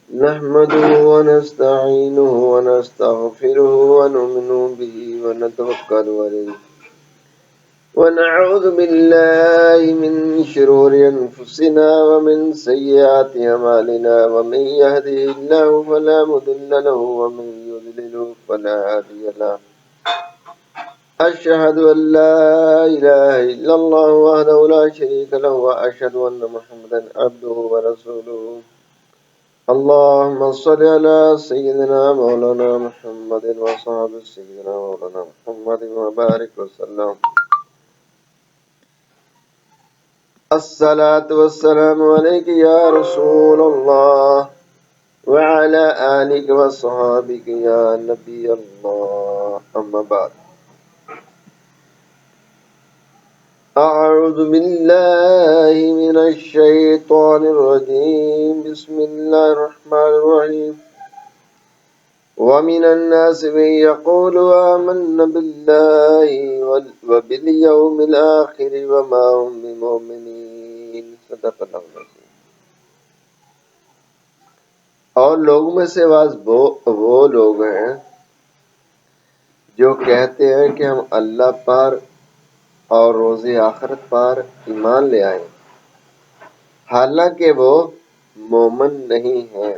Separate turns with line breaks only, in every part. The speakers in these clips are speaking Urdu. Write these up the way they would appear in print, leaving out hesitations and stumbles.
نحمده ونستعينه ونستغفره ونؤمن به ونتوكل عليه ونعوذ بالله من شرور أنفسنا ومن سيئات أعمالنا ومن يهده الله فلا مضل له ومن يضلل فلا هادي له أشهد أن لا إله إلا الله وحده لا شريك له وأشهد أن محمدا عبده ورسوله اللهم صل على سيدنا مولانا محمد وصحبه سيدنا مولانا محمد وبارك وسلم الصلاة والسلام عليك يا رسول الله وعلى آلك وصحابك يا نبي الله أما بعد أعوذ بالله من الشيطان الرجيم بسم الله الرحمن الرحيم ومن الناس من يقول آمنا بالله وباليوم الآخر وما هم بمؤمنين صدق اللہ العظیم۔ اور لوگوں میں سے بعض وہ لوگ ہیں جو کہتے ہیں کہ ہم اللہ پر اور روز آخرت پر ایمان لے آئے، حالانکہ وہ مومن نہیں ہیں۔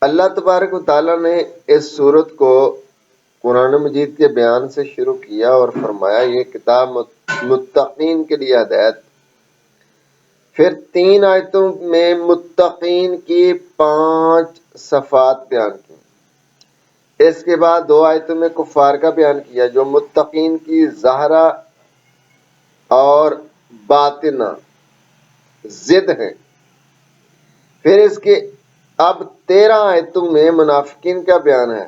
اللہ تبارک و تعالیٰ نے اس سورت کو قرآن مجید کے بیان سے شروع کیا اور فرمایا یہ کتاب متقین کے لیے ہدایت۔ پھر 3 آیتوں میں متقین کی 5 صفات بیان کی، اس کے بعد 2 آیتوں میں کفار کا بیان کیا جو متقین کی ظاہرہ اور باطنہ ضد ہیں۔ پھر اس کے اب 13 آیتوں میں منافقین کا بیان ہے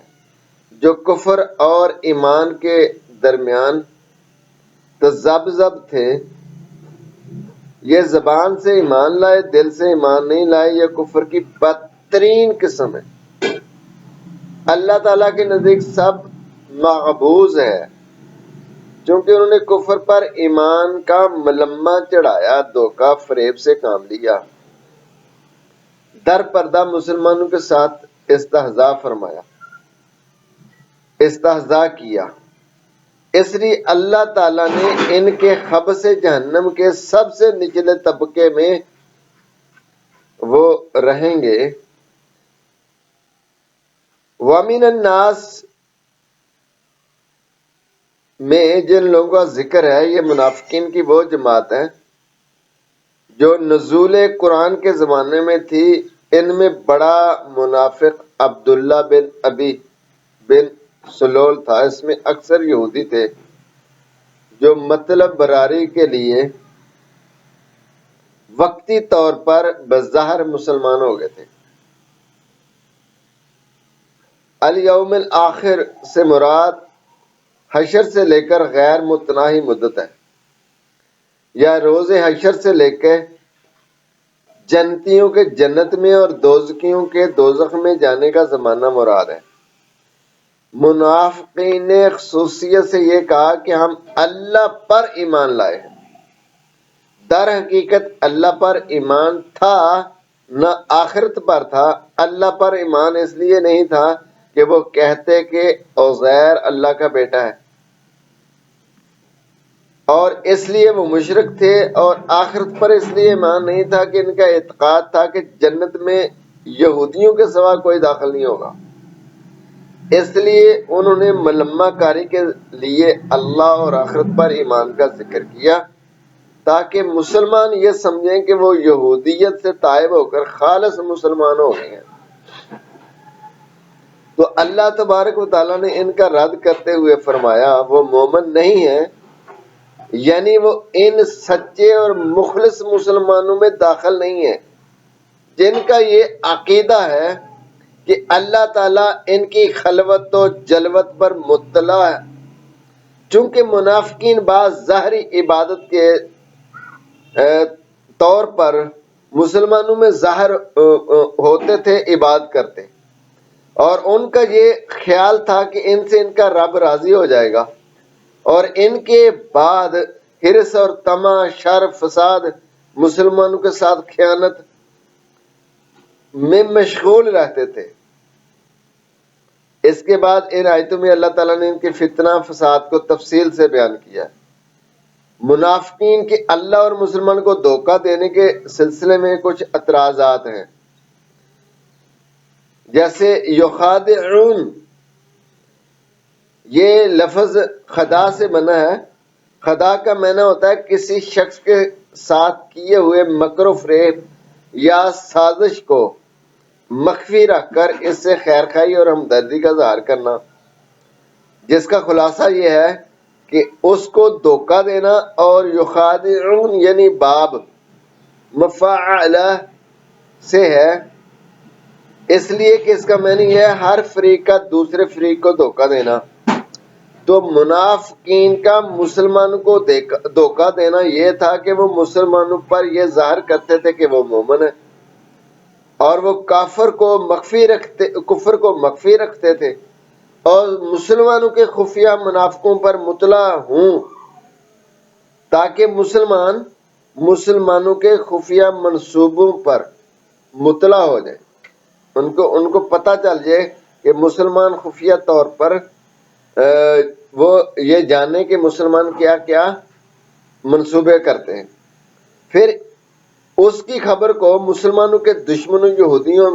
جو کفر اور ایمان کے درمیان تذبذب تھے، یہ زبان سے ایمان لائے دل سے ایمان نہیں لائے، یہ کفر کی بدترین قسم ہے۔ اللہ تعالیٰ کے نزدیک سب مقبوض ہے چونکہ انہوں نے کفر پر ایمان کا ملمہ چڑھایا، دھوکہ فریب سے کام لیا، در پردہ مسلمانوں کے ساتھ استہزاء کیا۔ اس لیے اللہ تعالیٰ نے ان کے خبث جہنم کے سب سے نچلے طبقے میں وہ رہیں گے۔ وَمِنَ النَّاسِ میں جن لوگوں کا ذکر ہے یہ منافقین کی وہ جماعت ہے جو نزول قرآن کے زمانے میں تھی۔ ان میں بڑا منافق عبداللہ بن ابی بن سلول تھا، اس میں اکثر یہودی تھے جو مطلب براری کے لیے وقتی طور پر بظاہر مسلمان ہو گئے تھے۔ الیوم الآخر سے مراد حشر سے لے کر غیر متناہی مدت ہے، یا روز حشر سے لے کے جنتیوں کے جنت میں اور دوزخیوں کے دوزخ میں جانے کا زمانہ مراد ہے۔ منافقین نے خصوصیت سے یہ کہا کہ ہم اللہ پر ایمان لائے ہیں، در حقیقت اللہ پر ایمان تھا نہ آخرت پر تھا۔ اللہ پر ایمان اس لیے نہیں تھا کہ وہ کہتے کہ عزیر اللہ کا بیٹا ہے، اور اس لیے وہ مشرک تھے، اور آخرت پر اس لیے ایمان نہیں تھا کہ ان کا اعتقاد تھا کہ جنت میں یہودیوں کے سوا کوئی داخل نہیں ہوگا۔ اس لیے انہوں نے ملمہ کاری کے لیے اللہ اور آخرت پر ایمان کا ذکر کیا تاکہ مسلمان یہ سمجھیں کہ وہ یہودیت سے تائب ہو کر خالص مسلمان ہو گئے ہیں۔ تو اللہ تبارک و تعالیٰ نے ان کا رد کرتے ہوئے فرمایا وہ مومن نہیں ہیں، یعنی وہ ان سچے اور مخلص مسلمانوں میں داخل نہیں ہیں جن کا یہ عقیدہ ہے کہ اللہ تعالیٰ ان کی خلوت و جلوت پر مطلع ہے۔ چونکہ منافقین بعض ظاہری عبادت کے طور پر مسلمانوں میں ظاہر ہوتے تھے، عبادت کرتے، اور ان کا یہ خیال تھا کہ ان سے ان کا رب راضی ہو جائے گا، اور ان کے بعد حرص اور طمع، شر، فساد مسلمانوں کے ساتھ خیانت میں مشغول رہتے تھے۔ اس کے بعد ان آیتوں میں اللہ تعالیٰ نے ان کے فتنہ فساد کو تفصیل سے بیان کیا۔ منافقین کے اللہ اور مسلمان کو دھوکہ دینے کے سلسلے میں کچھ اعتراضات ہیں، جیسے یخادعون، یہ لفظ خدا سے بنا ہے۔ خدا کا معنی ہوتا ہے کسی شخص کے ساتھ کیے ہوئے مکر و فریب یا سازش کو مخفی رکھ کر اس سے خیر خواہی اور ہمدردی کا اظہار کرنا، جس کا خلاصہ یہ ہے کہ اس کو دھوکہ دینا۔ اور یخادعون یعنی باب مفعلہ سے ہے، اس لیے کہ اس کا معنی ہے ہر فریق کا دوسرے فریق کو دھوکہ دینا۔ تو منافقین کا مسلمانوں کو دھوکہ دینا یہ تھا کہ وہ مسلمانوں پر یہ ظاہر کرتے تھے کہ وہ مومن ہیں، اور وہ کفر کو مخفی رکھتے تھے، اور مسلمانوں کے خفیہ منافقوں پر مطلع ہوں تاکہ مسلمانوں کے خفیہ منصوبوں پر مطلع ہو جائے، ان کو پتہ چل جائے کہ مسلمان خفیہ طور پر وہ یہ جانے کہ مسلمان کیا کیا منصوبے کرتے ہیں، پھر اس کی خبر کو مسلمانوں کے دشمنوں یہودیوں اور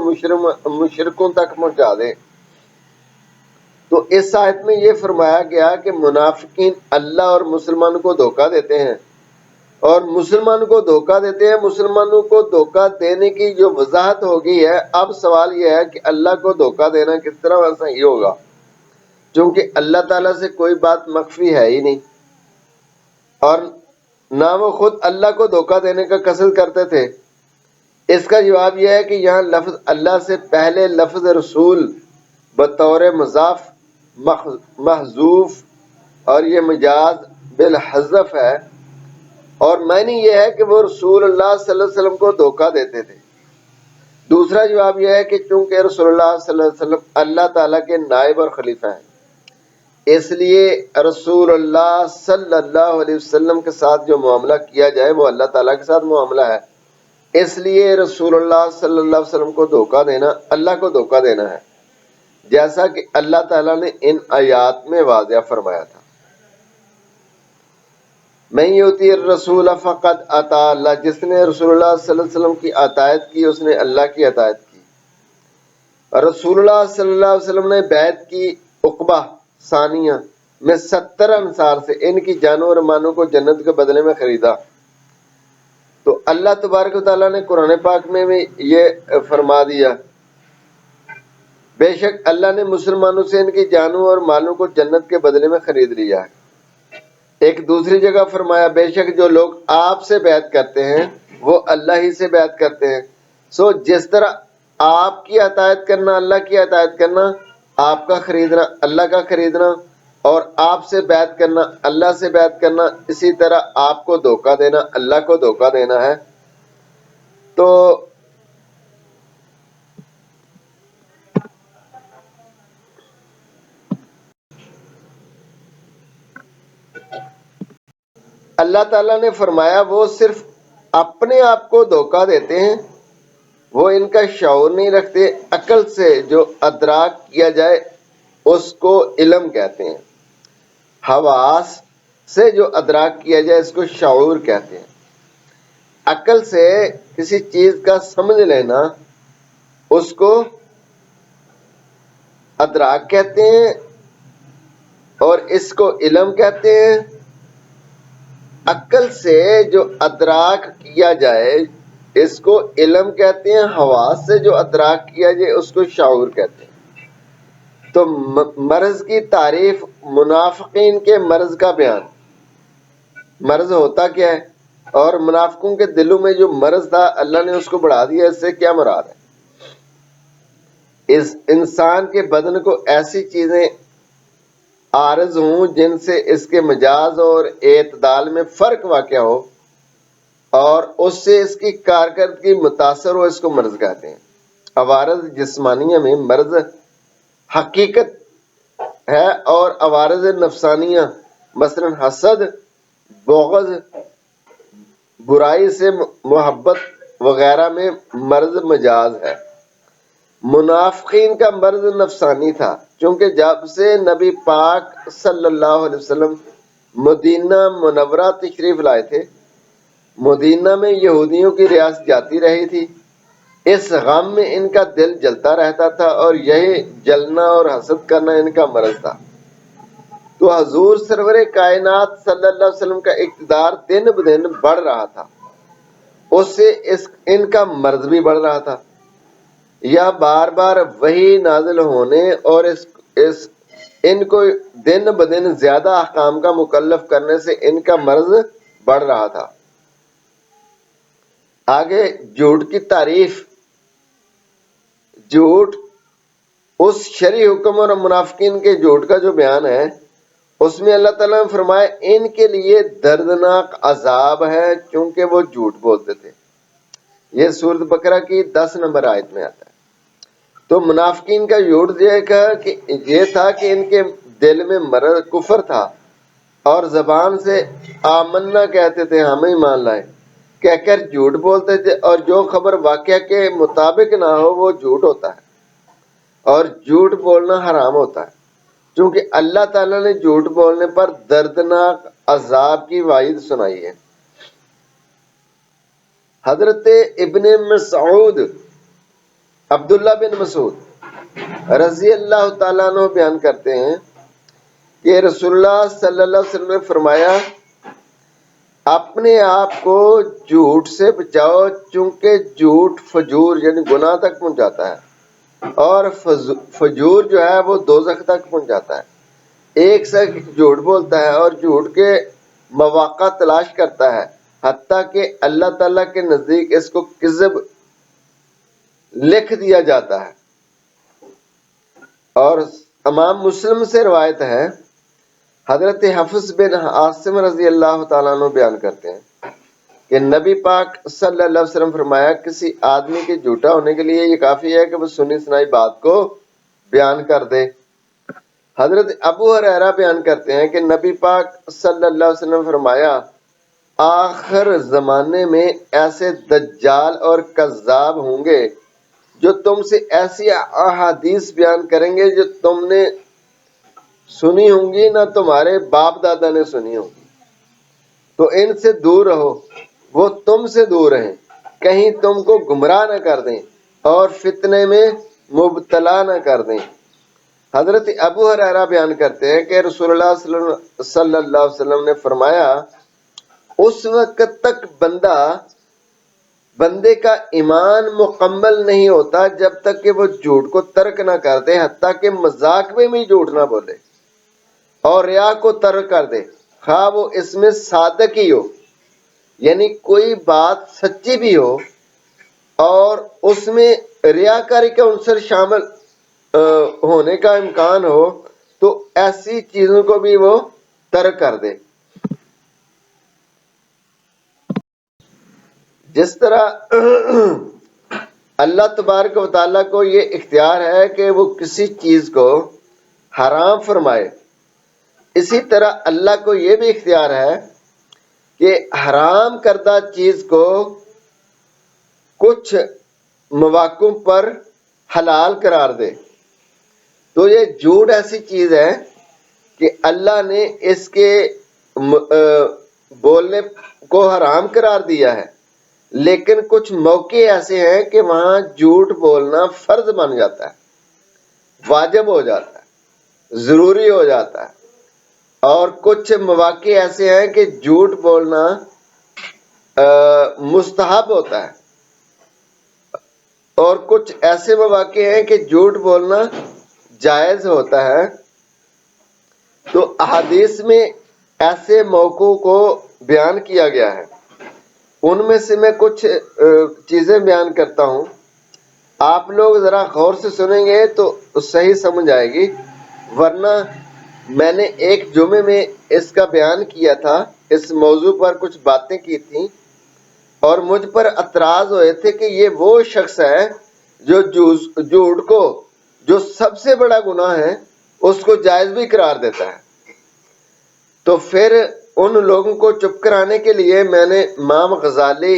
مشرکوں تک پہنچا دیں۔ تو اس آیت میں یہ فرمایا گیا کہ منافقین اللہ اور مسلمانوں کو دھوکہ دیتے ہیں، اور مسلمانوں کو دھوکہ دیتے ہیں۔ مسلمانوں کو دھوکہ دینے کی جو وضاحت ہو گئی ہے، اب سوال یہ ہے کہ اللہ کو دھوکہ دینا کس طرح صحیح ہوگا، چونکہ اللہ تعالیٰ سے کوئی بات مخفی ہے ہی نہیں، اور نہ وہ خود اللہ کو دھوکہ دینے کا قصد کرتے تھے۔ اس کا جواب یہ ہے کہ یہاں لفظ اللہ سے پہلے لفظ رسول بطور مضاف محذوف، اور یہ مجاز بالحذف ہے، اور معنی یہ ہے کہ وہ رسول اللہ صلی اللہ علیہ وسلم کو دھوکہ دیتے تھے۔ دوسرا جواب یہ ہے کہ چونکہ رسول اللہ صلی اللہ علیہ وسلم اللہ تعالیٰ کے نائب اور خلیفہ ہیں، اس لیے رسول اللہ صلی اللہ علیہ وسلم کے ساتھ جو معاملہ کیا جائے وہ اللہ تعالیٰ کے ساتھ معاملہ ہے، اس لیے رسول اللہ صلی اللہ علیہ وسلم کو دھوکہ دینا اللہ کو دھوکہ دینا ہے، جیسا کہ اللہ تعالیٰ نے ان آیات میں واضح فرمایا تھا۔ من یطیع الرسول فقد اطاع اللہ، جس نے رسول اللہ صلی اللہ علیہ وسلم کی اطاعت کی اس نے اللہ کی اطاعت کی۔ رسول اللہ صلی اللہ علیہ وسلم نے بیعت کی عقبہ ثانیہ میں 70 انصار سے، ان کی جانوں اور مالوں کو جنت کے بدلے میں خریدا۔ تو اللہ تبارک و تعالیٰ نے قرآن پاک میں بھی یہ فرما دیا، بے شک اللہ نے مسلمانوں سے ان کی جانوں اور مالوں کو جنت کے بدلے میں خرید لیا ہے۔ ایک دوسری جگہ فرمایا، بے شک جو لوگ آپ سے بیعت کرتے ہیں وہ اللہ ہی سے بیعت کرتے ہیں۔ سو جس طرح آپ کی اطاعت کرنا اللہ کی اطاعت کرنا، آپ کا خریدنا اللہ کا خریدنا، اور آپ سے بیعت کرنا اللہ سے بیعت کرنا، اسی طرح آپ کو دھوکہ دینا اللہ کو دھوکہ دینا ہے۔ تو اللہ تعالیٰ نے فرمایا وہ صرف اپنے آپ کو دھوکہ دیتے ہیں، وہ ان کا شعور نہیں رکھتے۔ عقل سے جو ادراک کیا جائے اس کو علم کہتے ہیں، حواس سے جو ادراک کیا جائے اس کو شعور کہتے ہیں۔ عقل سے کسی چیز کا سمجھ لینا اس کو ادراک کہتے ہیں، اور اس کو علم کہتے ہیں۔ عقل سے جو ادراک کیا جائے اس کو علم کہتے ہیں، حواس سے جو ادراک کیا جائے اس کو شعور کہتے ہیں۔ تو مرض کی تعریف، منافقین کے مرض کا بیان، مرض ہوتا کیا ہے، اور منافقوں کے دلوں میں جو مرض تھا اللہ نے اس کو بڑھا دیا، اس سے کیا مراد ہے؟ اس انسان کے بدن کو ایسی چیزیں عارض ہوں جن سے اس کے مجاز اور اعتدال میں فرق واقع ہو اور اس سے اس کی کارکردگی متاثر ہو، اس کو مرض کہتے ہیں۔ عوارض جسمانیہ میں مرض حقیقت ہے، اور عوارض نفسانیہ مثلا حسد، بغض، برائی سے محبت وغیرہ میں مرض مجاز ہے۔ منافقین کا مرض نفسانی تھا، چونکہ جب سے نبی پاک صلی اللہ علیہ وسلم مدینہ منورہ تشریف لائے تھے، مدینہ میں یہودیوں کی ریاست جاتی رہی تھی، اس غم میں ان کا دل جلتا رہتا تھا، اور یہی جلنا اور حسد کرنا ان کا مرض تھا۔ تو حضور سرور کائنات صلی اللہ علیہ وسلم کا اقتدار دن بدن بڑھ رہا تھا، اس سے ان کا مرض بھی بڑھ رہا تھا۔ یا بار بار وحی نازل ہونے اور ان کو دن بدن زیادہ احکام کا مکلف کرنے سے ان کا مرض بڑھ رہا تھا۔ آگے جھوٹ کی تعریف۔ جھوٹ اس شرعی حکم اور منافقین کے جھوٹ کا جو بیان ہے، اس میں اللہ تعالیٰ نے فرمایا ان کے لیے دردناک عذاب ہے، چونکہ وہ جھوٹ بولتے تھے۔ یہ سورۃ بقرہ کی 10 نمبر آیت میں آتا ہے۔ تو منافقین کا جھوٹ یہ تھا کہ ان کے دل میں مرض کفر تھا، اور زبان سے آمنا کہتے تھے، ہم ایمان لائے کہہ کر جھوٹ بولتے تھے، اور جو خبر واقعہ کے مطابق نہ ہو وہ جھوٹ ہوتا ہے، اور جھوٹ بولنا حرام ہوتا ہے، چونکہ اللہ تعالیٰ نے جھوٹ بولنے پر دردناک عذاب کی وعید سنائی ہے۔ حضرت ابن مسعود عبداللہ بن مسعود رضی اللہ تعالیٰ عنہ بیان کرتے ہیں کہ رسول اللہ صلی اللہ علیہ وسلم نے فرمایا، اپنے آپ کو جھوٹ سے بچاؤ، چونکہ جھوٹ فجور یعنی گناہ تک پہنچاتا ہے، اور فجور جو ہے وہ دوزخ تک پہنچاتا ہے۔ ایک شخص جھوٹ بولتا ہے اور جھوٹ کے مواقع تلاش کرتا ہے، حتیٰ کہ اللہ تعالیٰ کے نزدیک اس کو کذب لکھ دیا جاتا ہے۔ اور امام مسلم سے روایت ہے، حضرت حفص بن عاصم رضی اللہ تعالیٰ عنہ بیان کرتے ہیں کہ نبی پاک صلی اللہ علیہ وسلم فرمایا، کسی آدمی کے جھوٹا ہونے کے لیے یہ کافی ہے کہ وہ سنی سنائی بات کو بیان کر دے۔ حضرت ابو ہریرہ بیان کرتے ہیں کہ نبی پاک صلی اللہ علیہ وسلم فرمایا، آخر زمانے میں ایسے دجال اور کذاب ہوں گے جو تم سے ایسی احادیث بیان کریں گے جو تم نے سنی ہوں گی نہ تمہارے باپ دادا نے سنی ہوں گی، تو ان سے دور رہو، وہ تم سے دور رہیں، کہیں تم کو گمراہ نہ کر دیں اور فتنے میں مبتلا نہ کر دیں۔ حضرت ابو ہریرہ بیان کرتے ہیں کہ رسول اللہ صلی اللہ علیہ وسلم نے فرمایا، اس وقت تک بندے کا ایمان مکمل نہیں ہوتا جب تک کہ وہ جھوٹ کو ترک نہ کر دے، حتیٰ کہ مذاق میں بھی جھوٹ نہ بولے، اور ریا کو ترک کر دے، خواہ وہ اس میں صادق ہی ہو، یعنی کوئی بات سچی بھی ہو اور اس میں ریاکاری کا عنصر شامل ہونے کا امکان ہو، تو ایسی چیزوں کو بھی وہ ترک کر دے۔ جس طرح اللہ تبارک و تعالیٰ کو یہ اختیار ہے کہ وہ کسی چیز کو حرام فرمائے، اسی طرح اللہ کو یہ بھی اختیار ہے کہ حرام کردہ چیز کو کچھ مواقع پر حلال قرار دے۔ تو یہ جھوٹ ایسی چیز ہے کہ اللہ نے اس کے بولنے کو حرام قرار دیا ہے، لیکن کچھ موقع ایسے ہیں کہ وہاں جھوٹ بولنا فرض بن جاتا ہے، واجب ہو جاتا ہے، ضروری ہو جاتا ہے، اور کچھ مواقع ایسے ہیں کہ جھوٹ بولنا مستحب ہوتا ہے، اور کچھ ایسے مواقع ہیں کہ جھوٹ بولنا جائز ہوتا ہے۔ تو احادیث میں ایسے موقعوں کو بیان کیا گیا ہے، ان میں سے میں کچھ چیزیں بیان کرتا ہوں، آپ لوگ ذرا غور سے سنیں گے تو صحیح سمجھ آئے گی، ورنہ میں نے ایک جمعے میں اس کا بیان کیا تھا، اس موضوع پر کچھ باتیں کی تھیں، اور مجھ پر اعتراض ہوئے تھے کہ یہ وہ شخص ہے جو جھوٹ کو جو سب سے بڑا گناہ ہے اس کو جائز بھی قرار دیتا ہے۔ تو پھر ان لوگوں کو چپ کرانے کے لیے میں نے امام غزالی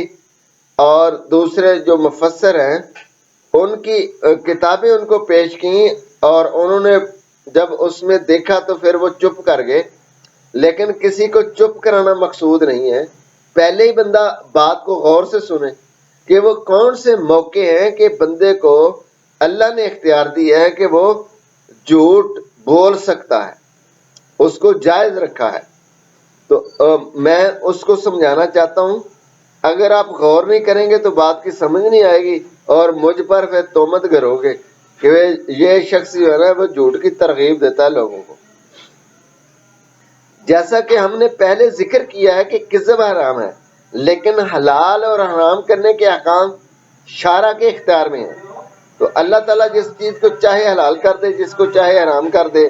اور دوسرے جو مفسر ہیں ان کی کتابیں ان کو پیش کی، اور انہوں نے جب اس میں دیکھا تو پھر وہ چپ کر گئے۔ لیکن کسی کو چپ کرانا مقصود نہیں ہے، پہلے ہی بندہ بات کو غور سے سنے کہ وہ کون سے موقع ہیں کہ بندے کو اللہ نے اختیار دیا ہے کہ وہ جھوٹ بول سکتا ہے، اس کو جائز رکھا ہے۔ تو میں اس کو سمجھانا چاہتا ہوں، اگر آپ غور نہیں کریں گے تو بات کی سمجھ نہیں آئے گی، اور مجھ پر پھر تہمت کرو گے کہ یہ شخص جو ہے نا وہ جھوٹ کی ترغیب دیتا ہے لوگوں کو۔ جیسا کہ ہم نے پہلے ذکر کیا ہے کہ کذب حرام ہے، لیکن حلال اور حرام کرنے کے احکام شارع کے اختیار میں ہیں۔ تو اللہ تعالیٰ جس چیز کو چاہے حلال کر دے، جس کو چاہے حرام کر دے۔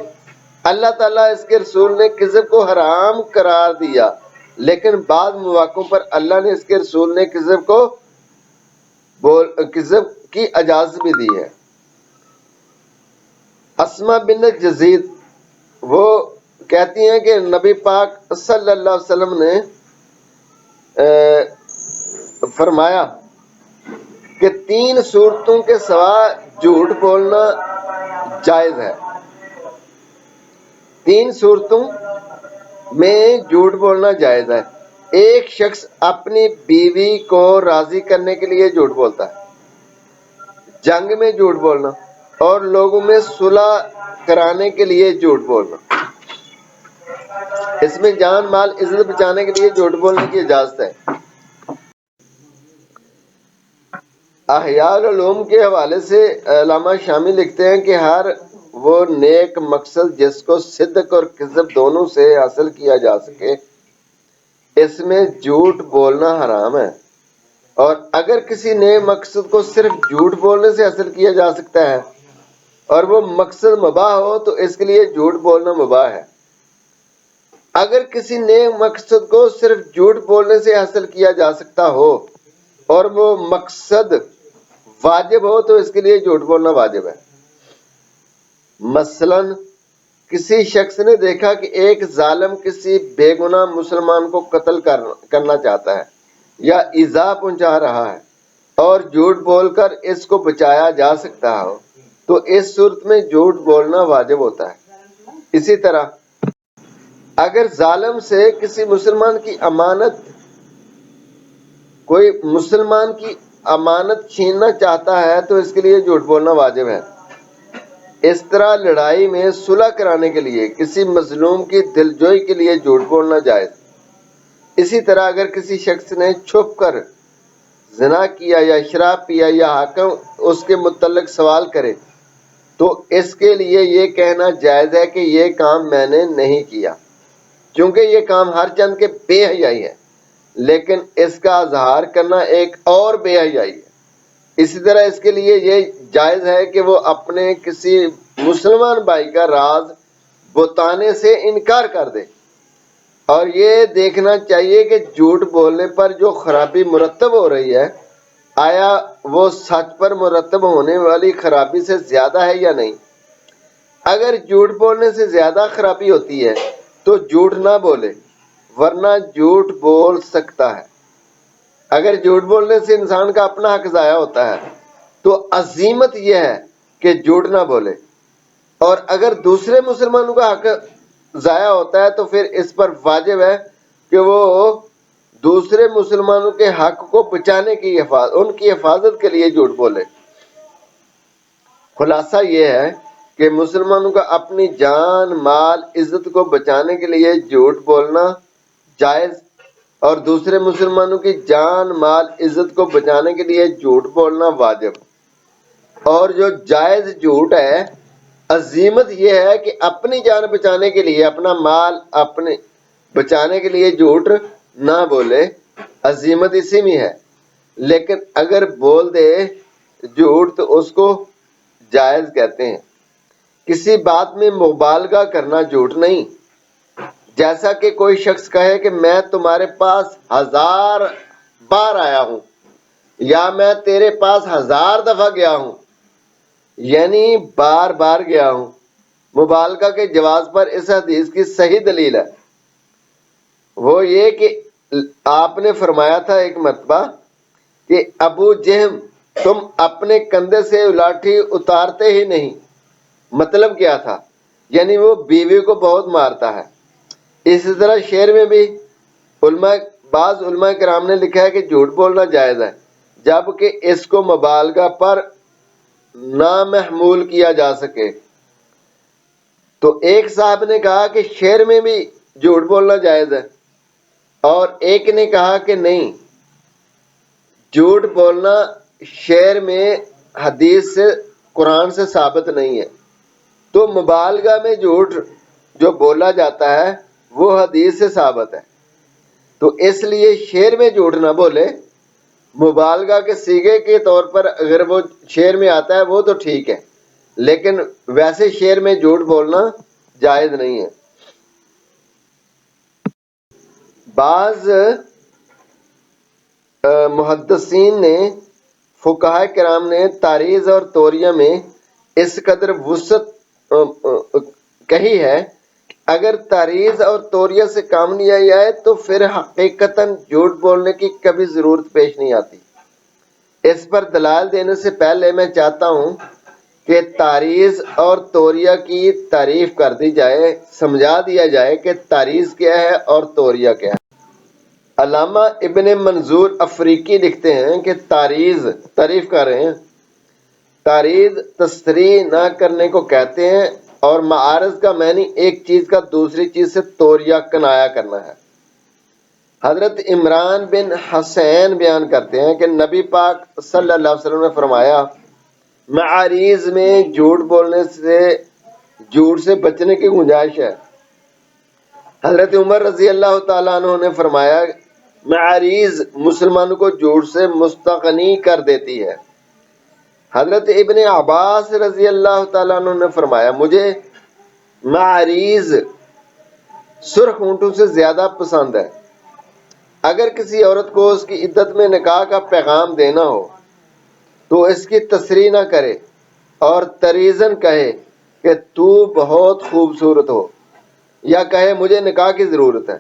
اللہ تعالیٰ اس کے رسول نے کذب کو حرام قرار دیا، لیکن بعض مواقعوں پر اللہ نے اس کے رسول نے کذب کی اجازت بھی دی ہے۔ اسما بن جزید وہ کہتی ہیں کہ نبی پاک صلی اللہ علیہ وسلم نے فرمایا کہ 3 صورتوں کے سوا جھوٹ بولنا جائز ہے۔ 3 صورتوں میں جھوٹ بولنا جائز ہے۔ ایک شخص اپنی بیوی کو راضی کرنے کے لیے جھوٹ بولتا ہے، جنگ میں جھوٹ بولنا، اور لوگوں میں صلح کرانے کے لیے جھوٹ بولنا۔ اس میں جان مال عزت بچانے کے لیے جھوٹ بولنے کی اجازت ہے۔ احیاء العلوم کے حوالے سے علامہ شامی لکھتے ہیں کہ ہر وہ نیک مقصد جس کو صدق اور کذب دونوں سے حاصل کیا جا سکے، اس میں جھوٹ بولنا حرام ہے۔ اور اگر کسی نئے مقصد کو صرف جھوٹ بولنے سے حاصل کیا جا سکتا ہے اور وہ مقصد مباح ہو تو اس کے لیے جھوٹ بولنا مباح ہے۔ اگر کسی نئے مقصد کو صرف جھوٹ بولنے سے حاصل کیا جا سکتا ہو اور وہ مقصد واجب ہو تو اس کے لیے جھوٹ بولنا واجب ہے۔ مثلا کسی شخص نے دیکھا کہ ایک ظالم کسی بے گناہ مسلمان کو قتل کرنا چاہتا ہے یا ایذا پہنچا رہا ہے، اور جھوٹ بول کر اس کو بچایا جا سکتا ہو تو اس صورت میں جھوٹ بولنا واجب ہوتا ہے۔ اسی طرح اگر ظالم سے کسی مسلمان کی امانت چھیننا چاہتا ہے تو اس کے لیے جھوٹ بولنا واجب ہے۔ اس طرح لڑائی میں صلح کرانے کے لیے کسی مظلوم کی دلجوئی کے لیے جھوٹ بولنا جائز۔ اسی طرح اگر کسی شخص نے چھپ کر زنا کیا یا شراب پیا یا حاکم اس کے متعلق سوال کرے تو اس کے لیے یہ کہنا جائز ہے کہ یہ کام میں نے نہیں کیا، کیونکہ یہ کام ہر چند کے بے حیائی ہے، لیکن اس کا اظہار کرنا ایک اور بے حیائی ہے۔ اسی طرح اس کے لیے یہ جائز ہے کہ وہ اپنے کسی مسلمان بھائی کا راز بتانے سے انکار کر دے، اور یہ دیکھنا چاہیے کہ جھوٹ بولنے پر جو خرابی مرتب ہو رہی ہے آیا وہ سچ پر مرتب ہونے والی خرابی سے زیادہ ہے یا نہیں۔ اگر جھوٹ بولنے سے زیادہ خرابی ہوتی ہے تو جھوٹ نہ بولے، ورنہ جھوٹ بول سکتا ہے۔ اگر جھوٹ بولنے سے انسان کا اپنا حق ضائع ہوتا ہے تو عزیمت یہ ہے کہ جھوٹ نہ بولے، اور اگر دوسرے مسلمانوں کا حق ضائع ہوتا ہے تو پھر اس پر واجب ہے کہ وہ دوسرے مسلمانوں کے حق کو بچانے کی ان کی حفاظت کے لیے جھوٹ بولے۔ خلاصہ یہ ہے کہ مسلمانوں کا اپنی جان مال عزت کو بچانے کے لیے جھوٹ بولنا جائز، اور دوسرے مسلمانوں کی جان مال عزت کو بچانے کے لیے جھوٹ بولنا واجب۔ اور جو جائز جھوٹ ہے، عزیمت یہ ہے کہ اپنی جان بچانے کے لیے، اپنا مال اپنے بچانے کے لیے جھوٹ نہ بولے، عزیمت اسی میں ہے۔ لیکن اگر بول دے جھوٹ تو اس کو جائز کہتے ہیں۔ کسی بات میں مبالغہ کرنا جھوٹ نہیں، جیسا کہ کوئی شخص کہے کہ میں تمہارے پاس 1000 بار آیا ہوں یا میں تیرے پاس 1000 دفعہ گیا ہوں، یعنی بار بار گیا ہوں۔ مبالغہ کے جواز پر اس حدیث کی صحیح دلیل ہے۔ وہ یہ کہ آپ نے فرمایا تھا ایک مرتبہ کہ ابو جہم تم اپنے کندھے سے لاٹھی اتارتے ہی نہیں۔ مطلب کیا تھا؟ یعنی وہ بیوی کو بہت مارتا ہے۔ اسی طرح شعر میں بھی بعض علماء کرام نے لکھا ہے کہ جھوٹ بولنا جائز ہے جبکہ اس کو مبالغہ پر نہ محمول کیا جا سکے۔ تو ایک صاحب نے کہا کہ شعر میں بھی جھوٹ بولنا جائز ہے، اور ایک نے کہا کہ نہیں، جھوٹ بولنا شعر میں حدیث سے قرآن سے ثابت نہیں ہے۔ تو مبالغہ میں جھوٹ جو بولا جاتا ہے وہ حدیث سے ثابت ہے، تو اس لیے شعر میں جھوٹ نہ بولے۔ مبالغہ کے صیغے کے طور پر اگر وہ شعر میں آتا ہے وہ تو ٹھیک ہے، لیکن ویسے شعر میں جھوٹ بولنا جائز نہیں ہے۔ بعض محدثین نے، فقہاء کرام نے تاریز اور توریہ میں اس قدر وسعت کہی ہے کہ اگر تاریز اور توریہ سے کام لیا جائے تو پھر حقیقتاً جھوٹ بولنے کی کبھی ضرورت پیش نہیں آتی۔ اس پر دلائل دینے سے پہلے میں چاہتا ہوں کہ تاریز اور توریہ کی تعریف کر دی جائے، سمجھا دیا جائے کہ تاریز کیا ہے اور توریہ کیا ہے۔ علامہ ابن منظور افریقی لکھتے ہیں کہ تعریف کر رہے ہیں، تاریز تصریح نہ کرنے کو کہتے ہیں، اور معارض کا معنی ایک چیز کا دوسری چیز سے توریہ کنایا کرنا ہے۔ حضرت عمران بن حسین بیان کرتے ہیں کہ نبی پاک صلی اللہ علیہ وسلم نے فرمایا، معاریض میں جھوٹ بولنے سے، جھوٹ سے بچنے کی گنجائش ہے۔ حضرت عمر رضی اللہ تعالیٰ عنہ نے فرمایا، معاریض مسلمانوں کو جھوٹ سے مستغنی کر دیتی ہے۔ حضرت ابن عباس رضی اللہ تعالیٰ عنہ نے فرمایا، مجھے معاریض سرخ اونٹوں سے زیادہ پسند ہے۔ اگر کسی عورت کو اس کی عدت میں نکاح کا پیغام دینا ہو تو اس کی تصریح نہ کرے اور تریزن کہے کہ تو بہت خوبصورت ہو، یا کہے مجھے نکاح کی ضرورت ہے۔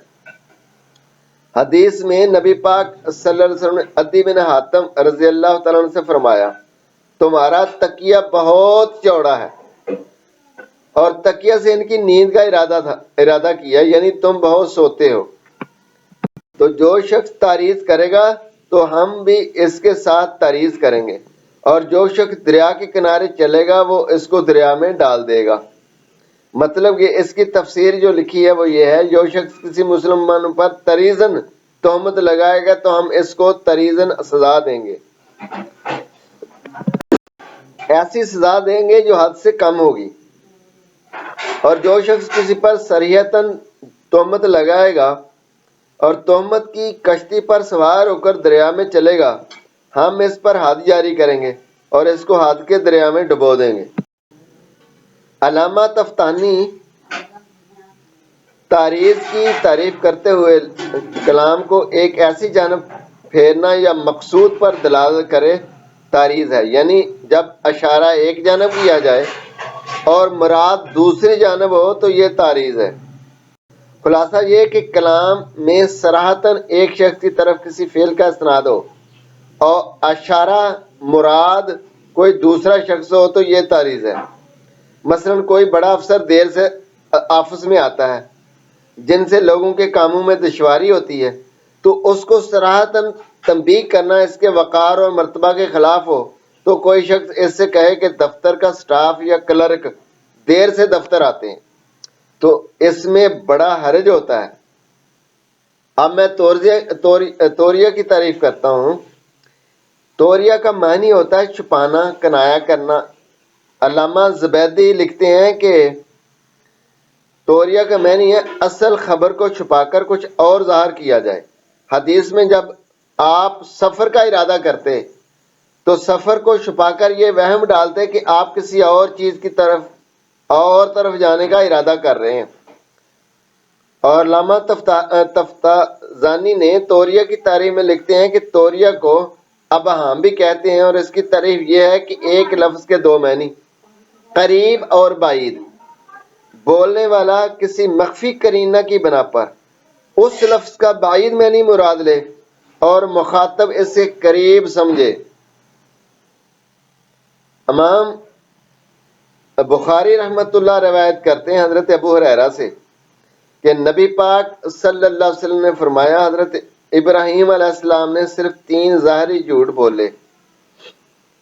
حدیث میں نبی پاک صلی اللہ علیہ وسلم نے عدی بن حاتم رضی اللہ تعالیٰ عنہ سے فرمایا، تمہارا تکیہ بہت چوڑا ہے، اور تکیہ سے ان کی نیند کا ارادہ کیا، یعنی تم بہت سوتے ہو۔ تو جو شخص تعریض کرے گا تو ہم بھی اس کے ساتھ تعریض کریں گے، اور جو شخص دریا کے کنارے چلے گا وہ اس کو دریا میں ڈال دے گا۔ مطلب کہ اس کی تفسیر جو لکھی ہے وہ یہ ہے، جو شخص کسی مسلمان پر تریزن تہمت لگائے گا تو ہم اس کو تریزن سزا دیں گے، ایسی سزا دیں گے جو حد سے کم ہوگی۔ اور جو شخص کسی پر صریحتاً تہمت لگائے گا اور تہمت کی کشتی پر سوار ہو کر دریا میں چلے گا، ہم اس پر حد جاری کریں گے اور اس کو حد کے دریا میں ڈبو دیں گے۔ علامہ تفتانی تعریض کی تعریف کرتے ہوئے کلام کو ایک ایسی جانب پھیرنا یا مقصود پر دلالت کرے تعریض ہے، یعنی جب اشارہ ایک جانب کیا جائے اور مراد دوسری جانب ہو تو یہ تعریض ہے۔ خلاصہ یہ کہ کلام میں صراحتاً ایک شخص کی طرف کسی فعل کا اسناد ہو اور اشارہ مراد کوئی دوسرا شخص ہو تو یہ تعریض ہے۔ مثلاً کوئی بڑا افسر دیر سے آفس میں آتا ہے جن سے لوگوں کے کاموں میں دشواری ہوتی ہے، تو اس کو صراحتاً تنبیہ کرنا اس کے وقار اور مرتبہ کے خلاف ہو تو کوئی شخص اس سے کہے کہ دفتر کا سٹاف یا کلرک دیر سے دفتر آتے ہیں، تو اس میں بڑا حرج ہوتا ہے۔ اب میں توریہ کی تعریف کرتا ہوں۔ توریہ کا معنی ہوتا ہے چھپانا، کنایا کرنا۔ علامہ زبیدی لکھتے ہیں کہ توریہ کا معنی ہے اصل خبر کو چھپا کر کچھ اور ظاہر کیا جائے۔ حدیث میں جب آپ سفر کا ارادہ کرتے تو سفر کو چھپا کر یہ وہم ڈالتے کہ آپ کسی اور چیز کی طرف جانے کا ارادہ کر رہے ہیں۔ اور علامہ تفتازانی نے توریہ کی تعریف میں لکھتے ہیں کہ توریہ کو ابہام بھی کہتے ہیں، اور اس کی تعریف یہ ہے کہ ایک لفظ کے دو معنی، قریب اور بعید۔ بولنے والا کسی مخفی قرینہ کی بنا پر اس لفظ کا بعید معنی مراد لے اور مخاطب اس سے قریب سمجھے۔ امام بخاری رحمت اللہ روایت کرتے ہیں حضرت ابو ہریرہ سے کہ نبی پاک صلی اللہ علیہ وسلم نے فرمایا، حضرت ابراہیم علیہ السلام نے صرف 3 ظاہری جھوٹ بولے،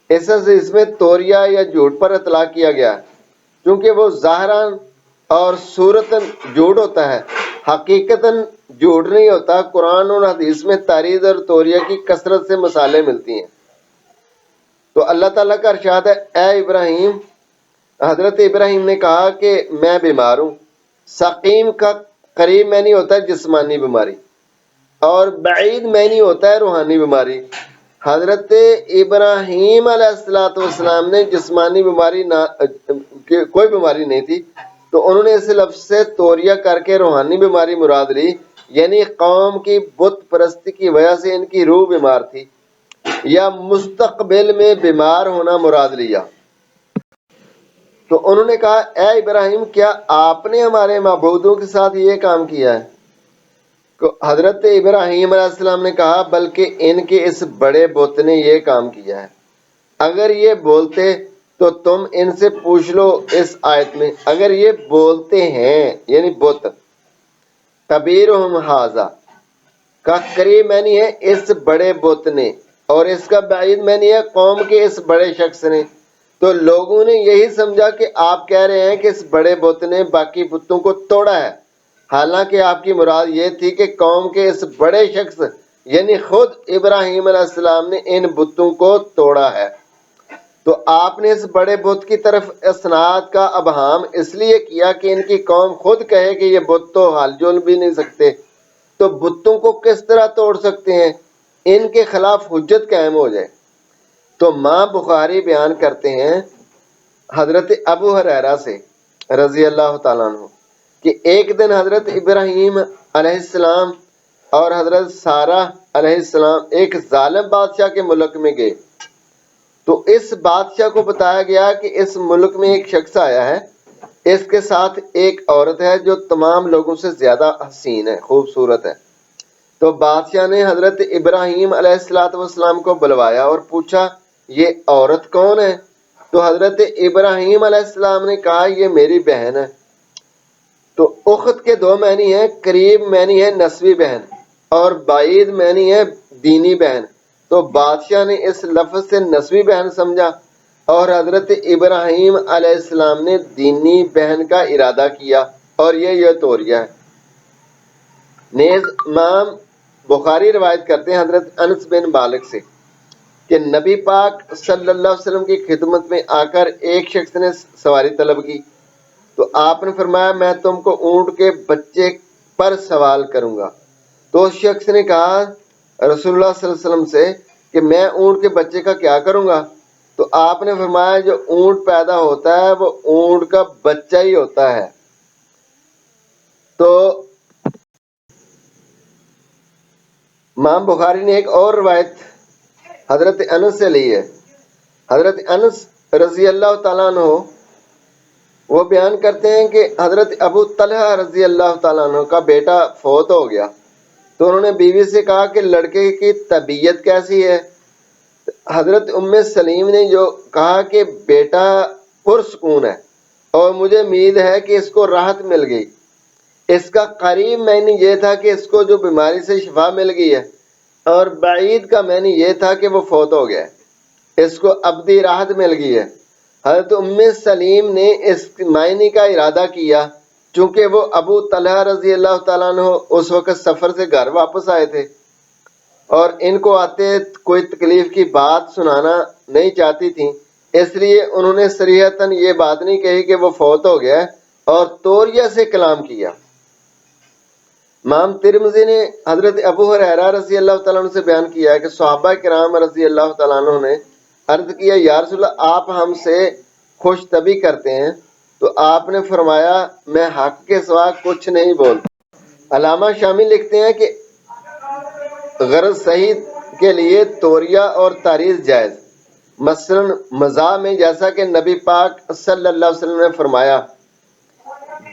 اس میں توریہ یا جھوٹ پر اطلاق کیا گیا کیونکہ وہ ظاہراً اور صورتاً جھوٹ ہوتا ہے، حقیقتاً جھوٹ نہیں ہوتا۔ قرآن اور حدیث میں تاریخ اور توریہ کی کثرت سے مثالیں ملتی ہیں۔ تو اللہ تعالیٰ کا ارشاد ہے، اے ابراہیم، حضرت ابراہیم نے کہا کہ میں بیمار ہوں۔ سقیم کا قریب معنی ہوتا ہے جسمانی بیماری اور بعید معنی ہوتا ہے روحانی بیماری۔ حضرت ابراہیم علیہ السلام نے جسمانی بیماری کوئی بیماری نہیں تھی، تو انہوں نے اس لفظ سے توریہ کر کے روحانی بیماری مراد لی، یعنی قوم کی بت پرستی کی وجہ سے ان کی روح بیمار تھی، یا مستقبل میں بیمار ہونا مراد لیا۔ تو انہوں نے کہا، اے ابراہیم، کیا آپ نے ہمارے معبودوں کے ساتھ یہ کام کیا ہے؟ تو حضرت ابراہیم علیہ السلام نے کہا، بلکہ ان کے اس بڑے بت نے یہ کام کیا ہے۔ اگر یہ بولتے تو تم ان سے پوچھ لو۔ اس آیت میں اگر یہ بولتے ہیں یعنی بت، کبیرہم ھذا کا قریب معنی ہے اس بڑے بت نے، اور اس کا بعید معنی ہے قوم کے اس بڑے شخص نے۔ تو لوگوں نے یہی سمجھا کہ آپ کہہ رہے ہیں کہ اس بڑے بت نے باقی بتوں کو توڑا ہے، حالانکہ آپ کی مراد یہ تھی کہ قوم کے اس بڑے شخص یعنی خود ابراہیم علیہ السلام نے ان بتوں کو توڑا ہے۔ تو آپ نے اس بڑے بت کی طرف اسناد کا ابہام اس لیے کیا کہ ان کی قوم خود کہے کہ یہ بت تو ہل جل بھی نہیں سکتے، تو بتوں کو کس طرح توڑ سکتے ہیں، ان کے خلاف حجت قائم ہو جائے۔ تو ماں بخاری بیان کرتے ہیں حضرت ابو ہریرہ سے رضی اللہ تعالیٰ عنہ کہ ایک دن حضرت ابراہیم علیہ السلام اور حضرت سارہ علیہ السلام ایک ظالم بادشاہ کے ملک میں گئے، تو اس بادشاہ کو بتایا گیا کہ اس ملک میں ایک شخص آیا ہے، اس کے ساتھ ایک عورت ہے جو تمام لوگوں سے زیادہ حسین ہے، خوبصورت ہے۔ تو بادشاہ نے حضرت ابراہیم علیہ السلام کو بلوایا اور پوچھا، یہ عورت کون ہے؟ تو حضرت ابراہیم علیہ السلام نے کہا، یہ میری بہن ہے۔ تو اخت کے 2 معنی ہیں، قریب معنی ہے نسبی بہن اور بعید معنی ہے دینی بہن۔ تو بادشاہ نے اس لفظ سے نسبی بہن سمجھا اور حضرت ابراہیم علیہ السلام نے دینی بہن کا ارادہ کیا، اور یہ توریہ ہے۔ نیز امام بخاری روایت کرتے ہیں حضرت انس بن مالک سے کہ نبی پاک صلی اللہ علیہ وسلم کی خدمت میں آ کر ایک شخص نے سواری طلب کی، تو آپ نے فرمایا، میں تم کو اونٹ کے بچے پر سوال کروں گا۔ تو اس شخص نے کہا رسول اللہ صلی اللہ علیہ وسلم سے کہ میں اونٹ کے بچے کا کیا کروں گا؟ تو آپ نے فرمایا، جو اونٹ پیدا ہوتا ہے وہ اونٹ کا بچہ ہی ہوتا ہے۔ تو امام بخاری نے ایک اور روایت حضرت انس سے لی ہے۔ حضرت انس رضی اللہ تعالیٰ عنہ وہ بیان کرتے ہیں کہ حضرت ابو طلحہ رضی اللہ تعالیٰ عنہ کا بیٹا فوت ہو گیا، تو انہوں نے بیوی سے کہا کہ لڑکے کی طبیعت کیسی ہے؟ حضرت ام سلیم نے جو کہا کہ بیٹا پرسکون ہے اور مجھے امید ہے کہ اس کو راحت مل گئی۔ اس کا قریب معنی یہ تھا کہ اس کو جو بیماری سے شفا مل گئی ہے، اور بعید کا معنی یہ تھا کہ وہ فوت ہو گیا ہے، اس کو ابدی راحت مل گئی ہے۔ حضرت ام سلیم نے اس معنی کا ارادہ کیا چونکہ وہ ابو طلحہ رضی اللہ تعالیٰ عنہ اس وقت سفر سے گھر واپس آئے تھے اور ان کو آتے کوئی تکلیف کی بات سنانا نہیں چاہتی تھیں، اس لیے انہوں نے صریحتاً یہ بات نہیں کہی کہ وہ فوت ہو گیا اور توریہ سے کلام کیا۔ امام ترمذی نے حضرت ابو ہریرہ رضی اللہ تعالیٰ عنہ سے بیان کیا ہے کہ صحابہ کرام رضی اللہ تعالیٰ عنہ نے عرض کیا، یا رسول اللہ، آپ ہم سے خوش طبی کرتے ہیں؟ تو آپ نے فرمایا، میں حق کے سوا کچھ نہیں بولتا۔ علامہ شامی لکھتے ہیں کہ غرض صحیح کے لیے توریہ اور تعریض جائز، مثلا مزاح میں، جیسا کہ نبی پاک صلی اللہ علیہ وسلم نے فرمایا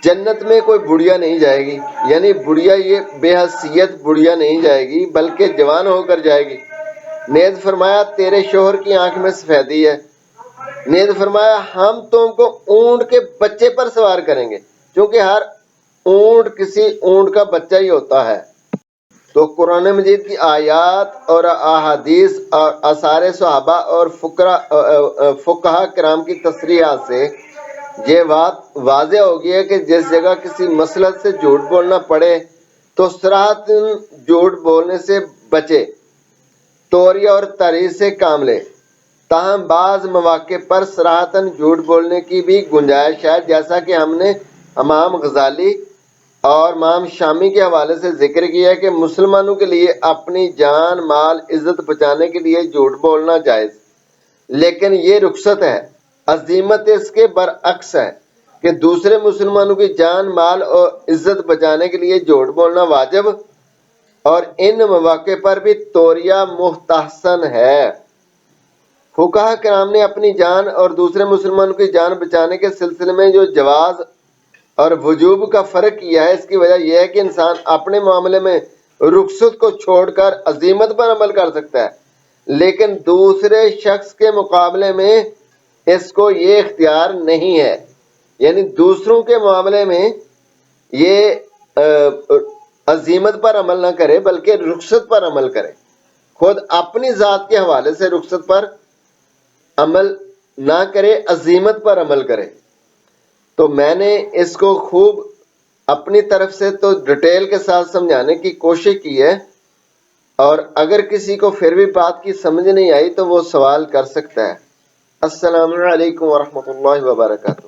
جنت میں کوئی بڑھیا نہیں جائے گی، یعنی بڑھیا یہ بے حیثیت بڑھیا نہیں جائے گی بلکہ جوان ہو کر جائے گی۔ نیز فرمایا تیرے شوہر کی آنکھ میں سفیدی ہے۔ نیز فرمایا ہم تم کو اونٹ کے بچے پر سوار کریں گے، کیونکہ ہر اونٹ کسی اونٹ کا بچہ ہی ہوتا ہے۔ تو قرآن مجید کی آیات اور احادیث اور آثار صحابہ اور فقہا کرام کی تصریحات سے یہ بات واضح ہو گئی ہے کہ جس جگہ کسی مسلک سے جھوٹ بولنا پڑے تو صراحتاً جھوٹ بولنے سے بچے، توریہ اور تحریر سے کام لے۔ تاہم بعض مواقع پر صراحتاً جھوٹ بولنے کی بھی گنجائش ہے، جیسا کہ ہم نے امام غزالی اور امام شامی کے حوالے سے ذکر کیا ہے کہ مسلمانوں کے لیے اپنی جان مال عزت بچانے کے لیے جھوٹ بولنا جائز، لیکن یہ رخصت ہے۔ عزیمت اس کے برعکس ہے کہ دوسرے مسلمانوں کی جان مال اور عزت بچانے کے لیے جھوٹ بولنا واجب اور ان مواقع پر بھی توریہ مستحسن ہے۔ فقہا کرام نے اپنی جان اور دوسرے مسلمانوں کی جان بچانے کے سلسلے میں جو جواز اور وجوب کا فرق کیا ہے، اس کی وجہ یہ ہے کہ انسان اپنے معاملے میں رخصت کو چھوڑ کر عزیمت پر عمل کر سکتا ہے، لیکن دوسرے شخص کے مقابلے میں اس کو یہ اختیار نہیں ہے، یعنی دوسروں کے معاملے میں یہ عزیمت پر عمل نہ کرے بلکہ رخصت پر عمل کرے، خود اپنی ذات کے حوالے سے رخصت پر عمل نہ کرے، عزیمت پر عمل کرے۔ تو میں نے اس کو خوب اپنی طرف سے تو ڈیٹیل کے ساتھ سمجھانے کی کوشش کی ہے، اور اگر کسی کو پھر بھی بات کی سمجھ نہیں آئی تو وہ سوال کر سکتا ہے۔ السلام علیکم ورحمۃ اللہ وبرکاتہ۔